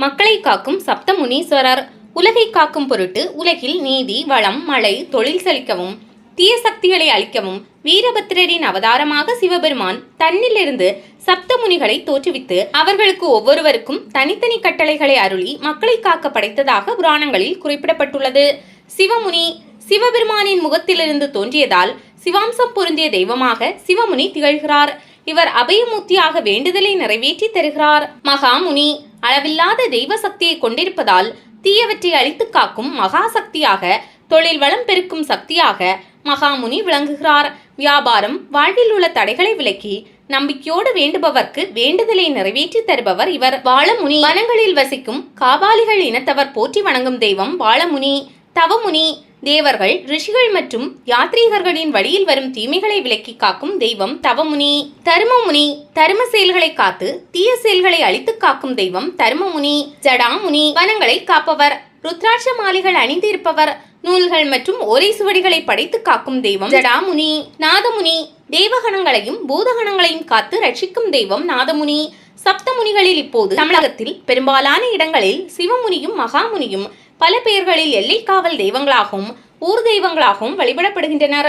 மக்களை காக்கும் சப்த முனீஸ்வரர். உலகை காக்கும் பொருட்டு உலகில் நீதி, வளம், மழை, தொழில் செழிக்கவும் தீய சக்திகளை அழிக்கவும் வீரபத்திரரின் அவதாரமாக சிவபெருமான் தன்னிலிருந்து சப்த முனிகளை தோற்றுவித்து அவர்களுக்கு ஒவ்வொருவருக்கும் தனித்தனி கட்டளைகளை அருளி மக்களை காக்க படைத்ததாக புராணங்களில் குறிப்பிடப்பட்டுள்ளது. சிவமுனி சிவபெருமானின் முகத்திலிருந்து தோன்றியதால் சிவாம்சம் பொருந்திய தெய்வமாக சிவமுனி திகழ்கிறார். இவர் அபயமூர்த்தியாக வேண்டுதலை நிறைவேற்றி தருகிறார். மகாமுனி அளவில்லாத தெய்வ சக்தியை கொண்டிருப்பதால் தீயவற்றை அழித்து காக்கும் மகா சக்தியாக, தொழில் வளம் பெருக்கும் சக்தியாக மகாமுனி விளங்குகிறார். வியாபாரம், வாழ்வில் உள்ள தடைகளை விலக்கி நம்பிக்கையோடு வேண்டுபவர்க்கு வேண்டுதலை நிறைவேற்றி தருபவர் இவர். வாழமுனி வனங்களில் வசிக்கும் காபாலிகள் இனத்தவர் போற்றி வணங்கும் தெய்வம் வாழமுனி. தவமுனி தேவர்கள், ரிஷிகள் மற்றும் யாத்ரீகர்களின் வழியில் வரும் தீமைகளை விலக்கி காக்கும் தெய்வம் தவமுனி. தருமமுனி தரும செயல்களை காத்து தீய செயல்களை அழித்து காக்கும் தெய்வம் தருமமுனி. ஜடாமுனி வனங்களை காப்பவர். ருத்ராட்ச மாலைகள் அணிந்திருப்பவர். நூல்கள் மற்றும் ஓலை சுவடிகளை படைத்து காக்கும் தெய்வம் ஜடாமுனி. நாதமுனி தேவகணங்களையும் பூதகணங்களையும் காத்து ரட்சிக்கும் தெய்வம் நாதமுனி. சப்தமுனிகளில் இப்போது தமிழகத்தில் பெரும்பாலான இடங்களில் சிவமுனியும் மகாமுனியும் பல பெயர்களில் எல்லை காவல் தெய்வங்களாகவும் ஊர் தெய்வங்களாகவும் வழிபடப்படுகின்றனர்.